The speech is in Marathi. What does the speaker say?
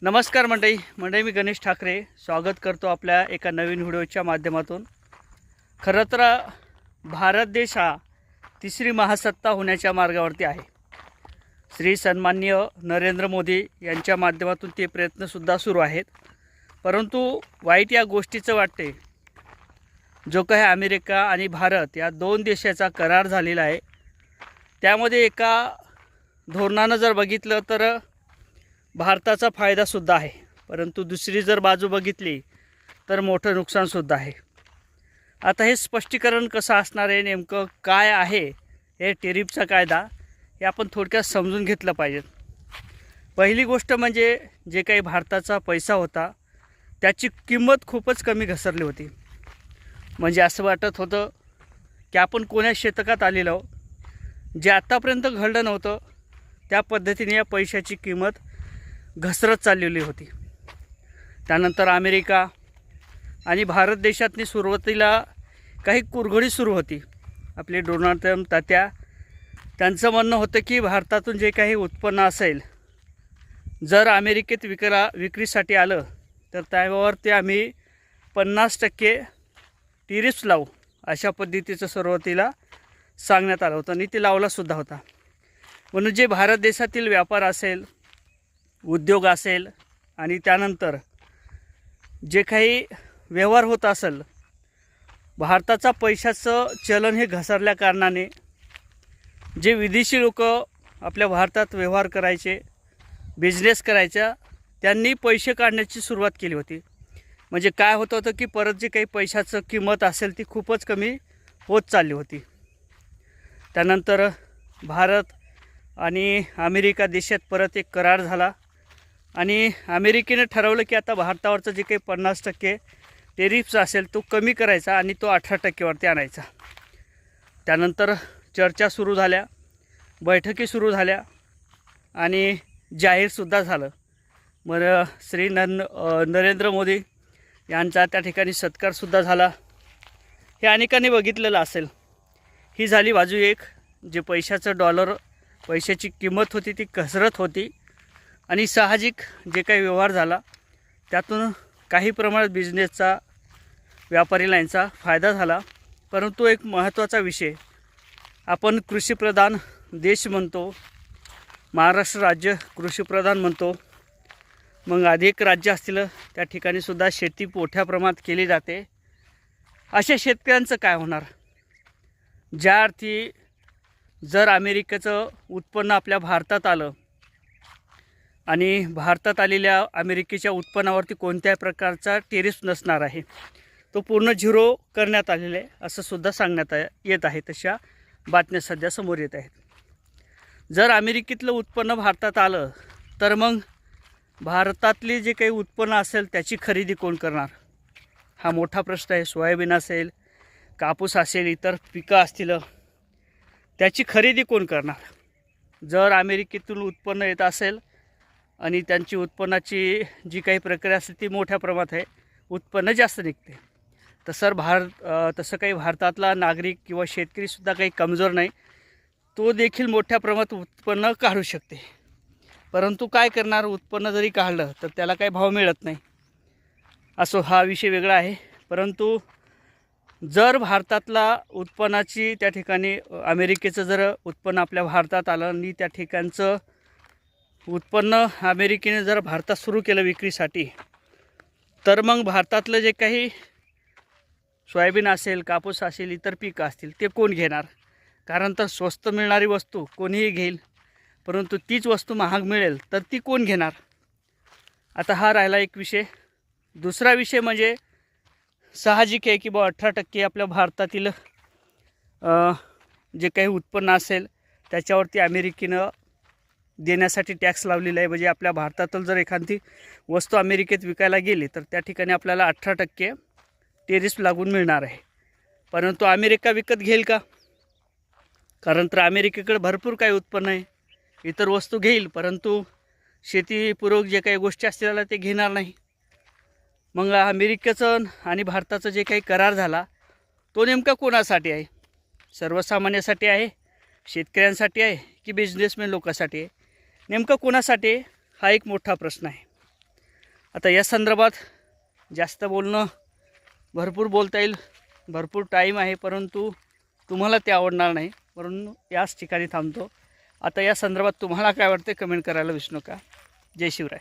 नमस्कार मंडळी मी गणेश ठाकरे स्वागत करतो आपल्या एका नवीन व्हिडिओच्या माध्यमातून। खरं तर भारत देश हा तिसरी महासत्ता होण्याच्या मार्गावरती आहे। श्री सन्माननीय नरेंद्र मोदी यांच्या माध्यमातून ते प्रयत्नसुद्धा सुरू आहेत। परंतु वाईट या गोष्टीचं वाटते, जो काही अमेरिका आणि भारत या दोन देशाचा करार झालेला आहे, त्यामध्ये एका धोरणानं जर बघितलं तर भारताचा फायदासुद्धा आहे, परंतु दुसरी जर बाजू बघितली तर मोठं नुकसानसुद्धा आहे। आता हे स्पष्टीकरण कसं असणार आहे, नेमकं काय आहे हे टेरिफचा कायदा, हे आपण थोडक्यात समजून घेतलं पाहिजे। पहिली गोष्ट म्हणजे जे काही भारताचा पैसा होता त्याची किंमत खूपच कमी घसरली होती। म्हणजे असं वाटत होतं की आपण कोण्या शतकात आलेलो, जे आतापर्यंत घडलं नव्हतं त्या पद्धतीने या पैशाची किंमत घसरत चाललेली होती। त्यानंतर अमेरिका आणि भारत देशातनी सुरुवातीला काही कुरघोडी सुरू होती। आपले डोनाल्ड ट्रम्प तात्या त्यांचं म्हणणं होतं की भारतातून जे काही उत्पन्न असेल, जर अमेरिकेत विक्रीसाठी आलं तर त्यावर ते आम्ही 50% टेरिफ लावू, अशा पद्धतीचं सुरुवातीला सांगण्यात आलं होतं आणि ते लावलासुद्धा होता। म्हणून जे भारत देशातील व्यापार असेल, उद्योग असेल आणि त्यानंतर जे काही व्यवहार होत असेल, भारताचा पैशाचं चलन हे घसरल्या कारणाने जे विदेशी लोक आपल्या भारतात व्यवहार करायचे, बिझनेस करायचा, त्यांनी पैसे काढण्याची सुरुवात केली होती। म्हणजे काय होत होतं की परत जे काही पैशाचं किंमत असेल ती खूपच कमी होत चालली होती। त्यानंतर भारत आणि अमेरिका देशात परत एक करार झाला आणि अमेरिकेने ठरवलं की आता भारतावरचं जे काही 50% टेरिफ्स असेल तो कमी करायचा आणि तो 18%वरती आणायचा। त्यानंतर चर्चा सुरू झाल्या, बैठकी सुरू झाल्या आणि जाहीरसुद्धा झालं। मग श्री नरेंद्र मोदी यांचा त्या ठिकाणी सत्कारसुद्धा झाला। हे अनेकांनी बघितलेलं असेल। ही झाली बाजू एक, जे पैशाची किंमत होती ती घसरत होती आणि साहजिक जे काही व्यवहार झाला त्यातून काही प्रमाणात बिझनेसचा, व्यापारी लाईनचा फायदा झाला। परंतु एक महत्त्वाचा विषय, आपण कृषीप्रधान देश म्हणतो, महाराष्ट्र राज्य कृषीप्रधान म्हणतो, मग अधिक राज्य असतील त्या ठिकाणीसुद्धा शेती मोठ्या प्रमाणात केली जाते। अशा शेतकऱ्यांचं काय होणार, ज्या अर्थी जर अमेरिकेचं उत्पन्न आपल्या भारतात आलं आणि भारतात आलेल्या अमेरिकेच्या उत्पन्नावरती कोणत्याही प्रकारचा टेरिफ नसणार आहे, तो पूर्ण झिरो करण्यात आलेला आहे असं सुद्धा सांगण्यात येत आहे। तशा बातम्या सध्या समोर येत आहेत। जर अमेरिकेतलं उत्पन्न भारतात आलं तर मग भारतातली जे काही उत्पन्न असेल त्याची खरेदी कोण करणार, हा मोठा प्रश्न आहे। सोयाबीन असेल, कापूस असेल, इतर पिकं असतील, त्याची खरेदी कोण करणार? जर अमेरिकेतून उत्पन्न येत असेल आणि त्यांची उत्पन्नाची जी काही प्रक्रिया असते ती मोठ्या प्रमाणात आहे, उत्पन्न जास्त निघते, तसं काही भारतातला नागरिक किंवा शेतकरीसुद्धा काही कमजोर नाही, तो देखील मोठ्या प्रमाणात उत्पन्न काढू शकते। परंतु काय करणार, उत्पन्न जरी काढलं तर त्याला काही भाव मिळत नाही। असो, हा विषय वेगळा आहे। परंतु जर भारतातला उत्पन्नाची त्या ठिकाणी अमेरिकेचं जर उत्पन्न आपल्या भारतात आलं आणि त्या ठिकाणचं उत्पन्न अमेरिकेने जर भारतात सुरू केलं विक्रीसाठी, तर मग भारतातलं जे काही सोयाबीन असेल, कापूस असेल, इतर पिकं असतील ते कोण घेणार? कारण तर स्वस्त मिळणारी वस्तू कोणीही घेईल, परंतु तीच वस्तू महाग मिळेल तर ती कोण घेणार? आता हा राहिला एक विषय। दुसरा विषय म्हणजे साहजिक आहे की 18% आपल्या भारतातील जे काही उत्पन्न असेल त्याच्यावरती अमेरिकेनं देण्यासाठी टॅक्स लावलेला आहे। म्हणजे आपल्या भारतातील जर एखादी वस्तू अमेरिकेत विकायला गेली तर त्या ठिकाणी आपल्याला 18% टेरिफ लागून मिळणार आहे। परंतु अमेरिका विकत घेईल का? कारण तर अमेरिकेकडे भरपूर काही उत्पन्न आहे, इतर वस्तू घेईल, परंतु शेतीपूरक जे काही गोष्टी असतील त्याला ते घेणार नाही। मग अमेरिकेचं आणि भारताचं जे काही करार झाला तो नेमका कोणासाठी आहे? सर्वसामान्यासाठी आहे, शेतकऱ्यांसाठी आहे की बिझनेसमॅन लोकांसाठी आहे? नेमकं कोणासाठी? हा एक मोठा प्रश्न आहे। आता या संदर्भात जास्त बोलणं, भरपूर बोलता येईल, भरपूर टाईम आहे, परंतु तुम्हाला ते आवडणार नाही, म्हणून याच ठिकाणी थांबतो. आता या संदर्भात तुम्हाला काय वाटते कमेंट करायला विसरू नका. जय शिवराय.